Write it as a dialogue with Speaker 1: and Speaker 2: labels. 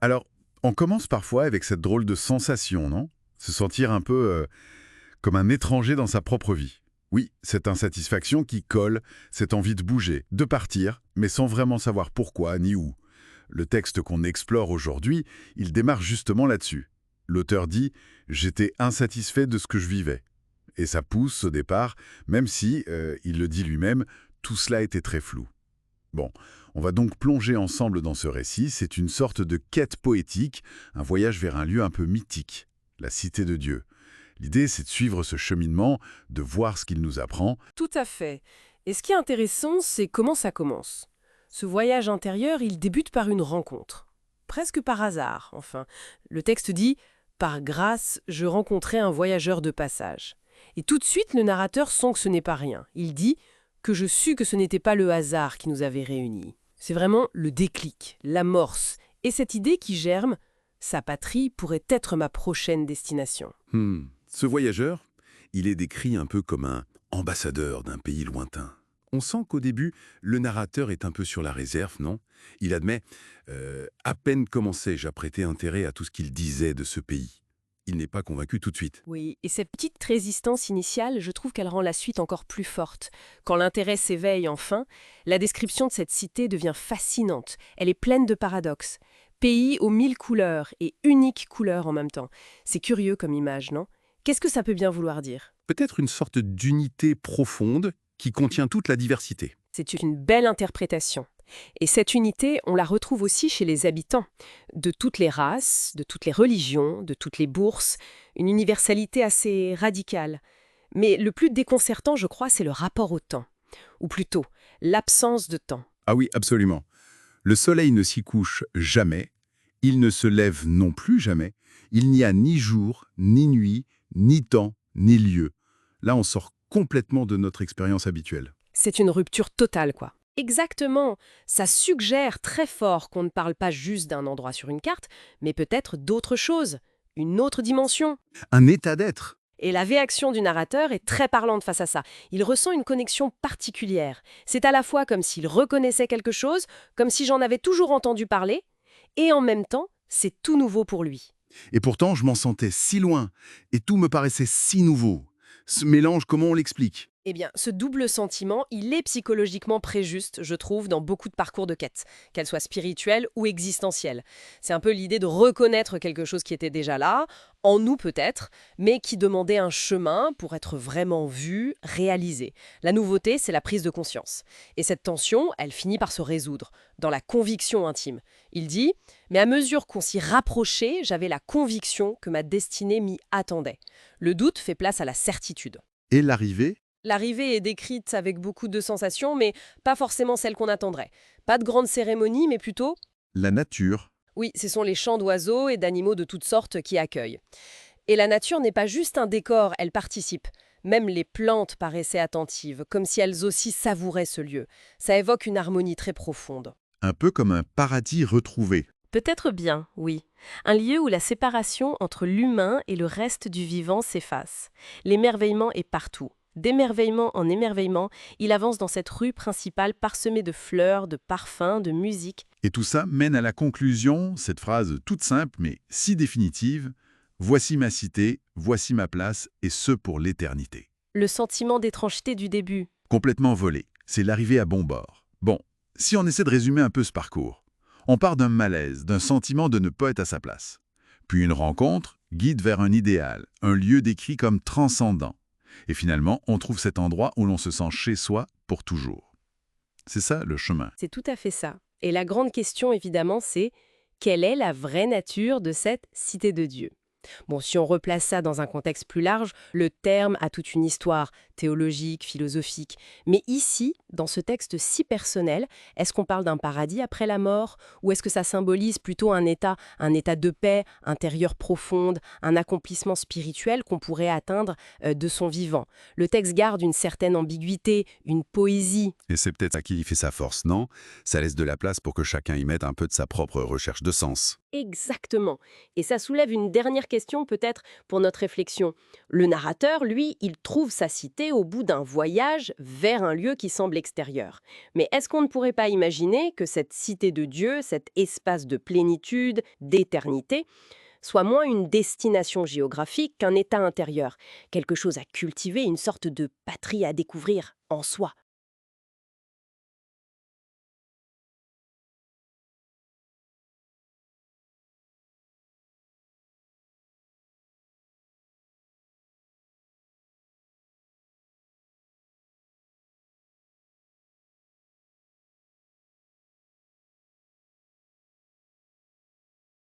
Speaker 1: Alors, on commence parfois avec cette drôle de sensation, non? Se sentir un peu comme un étranger dans sa propre vie. Oui, cette insatisfaction qui colle, cette envie de bouger, de partir, mais sans vraiment savoir pourquoi ni où. Le texte qu'on explore aujourd'hui, il démarre justement là-dessus. L'auteur dit « J'étais insatisfait de ce que je vivais ». Et ça pousse au départ, même si, il le dit lui-même, tout cela était très flou. Bon, on va donc plonger ensemble dans ce récit. C'est une sorte de quête poétique, un voyage vers un lieu un peu mythique, la Cité de Dieu. L'idée, c'est de suivre ce cheminement, de voir ce qu'il nous apprend.
Speaker 2: Tout à fait. Et ce qui est intéressant, c'est comment ça commence. Ce voyage intérieur, il débute par une rencontre. Presque par hasard, enfin. Le texte dit « Par grâce, je rencontrai un voyageur de passage ». Et tout de suite, le narrateur sent que ce n'est pas rien. Il dit que je sus que ce n'était pas le hasard qui nous avait réunis. C'est vraiment le déclic, l'amorce, et cette idée qui germe, sa patrie pourrait être ma prochaine destination.
Speaker 3: Ce voyageur, il est décrit un peu comme un ambassadeur d'un pays lointain. On sent qu'au début, le narrateur est un peu sur la réserve, non? Il admet à peine commençais-je à prêter intérêt à tout ce qu'il disait de ce pays. Il n'est pas convaincu tout de suite.
Speaker 2: Oui, et cette petite résistance initiale, je trouve qu'elle rend la suite encore plus forte. Quand l'intérêt s'éveille enfin, la description de cette cité devient fascinante. Elle est pleine de paradoxes. Pays aux 1000 couleurs et uniques couleurs en même temps. C'est curieux comme image, non? Qu'est-ce que ça peut bien vouloir dire?
Speaker 3: Peut-être une sorte d'unité profonde qui contient toute la diversité.
Speaker 2: C'est une belle interprétation. Et cette unité, on la retrouve aussi chez les habitants, de toutes les races, de toutes les religions, de toutes les bourses, une universalité assez radicale. Mais le plus déconcertant, je crois, c'est le rapport au temps, ou plutôt l'absence de temps.
Speaker 3: Ah oui, absolument. Le soleil ne s'y couche jamais, il ne se lève non plus jamais, il n'y a ni jour, ni nuit, ni temps, ni lieu. Là, on sort complètement de notre expérience habituelle.
Speaker 2: C'est une rupture totale, quoi. Exactement, ça suggère très fort qu'on ne parle pas juste d'un endroit sur une carte, mais peut-être d'autre chose, une autre dimension.
Speaker 3: Un état d'être.
Speaker 2: Et la réaction du narrateur est très parlante face à ça. Il ressent une connexion particulière. C'est à la fois comme s'il reconnaissait quelque chose, comme si j'en avais toujours entendu parler, et en même temps, c'est tout nouveau pour lui.
Speaker 3: Et pourtant, je m'en sentais si loin, et tout me paraissait si nouveau. Ce mélange, comment on l'explique?
Speaker 2: Eh bien, ce double sentiment, il est psychologiquement préjuste, je trouve, dans beaucoup de parcours de quête, qu'elles soient spirituelles ou existentielles. C'est un peu l'idée de reconnaître quelque chose qui était déjà là, en nous peut-être, mais qui demandait un chemin pour être vraiment vu, réalisé. La nouveauté, c'est la prise de conscience. Et cette tension, elle finit par se résoudre, dans la conviction intime. Il dit « Mais à mesure qu'on s'y rapprochait, j'avais la conviction que ma destinée m'y attendait. Le doute fait place à la certitude. »
Speaker 3: Et l'arrivée?
Speaker 2: L'arrivée est décrite avec beaucoup de sensations, mais pas forcément celle qu'on attendrait. Pas de grande cérémonie, mais plutôt...
Speaker 3: La nature.
Speaker 2: Oui, ce sont les chants d'oiseaux et d'animaux de toutes sortes qui accueillent. Et la nature n'est pas juste un décor, elle participe. Même les plantes paraissaient attentives, comme si elles aussi savouraient ce lieu. Ça évoque une harmonie très profonde.
Speaker 3: Un peu comme un paradis retrouvé.
Speaker 2: Peut-être bien, oui. Un lieu où la séparation entre l'humain et le reste du vivant s'efface. L'émerveillement est partout. D'émerveillement en émerveillement, il avance dans cette rue principale parsemée de fleurs, de parfums, de musique.
Speaker 1: Et tout ça mène à la conclusion, cette phrase toute simple mais si définitive, « Voici ma cité, voici ma place, et ce pour l'éternité ».
Speaker 2: Le sentiment d'étrangeté du début.
Speaker 1: Complètement volé, c'est l'arrivée à bon bord. Bon, si on essaie de résumer un peu ce parcours, on part d'un malaise, d'un sentiment de ne pas être à sa place. Puis une rencontre guide vers un idéal, un lieu décrit comme transcendant. Et finalement, on trouve cet endroit où l'on se sent chez soi pour toujours. C'est ça le chemin.
Speaker 2: C'est tout à fait ça. Et la grande question, évidemment, c'est quelle est la vraie nature de cette cité de Dieu? Bon, si on replace ça dans un contexte plus large, le terme a toute une histoire théologique, philosophique. Mais ici, dans ce texte si personnel, est-ce qu'on parle d'un paradis après la mort? Ou est-ce que ça symbolise plutôt un état de paix intérieure profonde, un accomplissement spirituel qu'on pourrait atteindre de son vivant? Le texte garde une certaine ambiguïté, une poésie.
Speaker 3: Et c'est peut-être ça qui fait sa force, non? Ça laisse de la place pour que chacun y mette un peu de sa propre recherche de sens.
Speaker 2: Exactement. Et ça soulève une dernière question peut-être pour notre réflexion. Le narrateur, lui, il trouve sa cité au bout d'un voyage vers un lieu qui semble extérieur. Mais est-ce qu'on ne pourrait pas imaginer que cette cité de Dieu, cet espace de plénitude, d'éternité, soit moins une destination géographique qu'un état intérieur, quelque chose à cultiver, une sorte de patrie à découvrir en soi?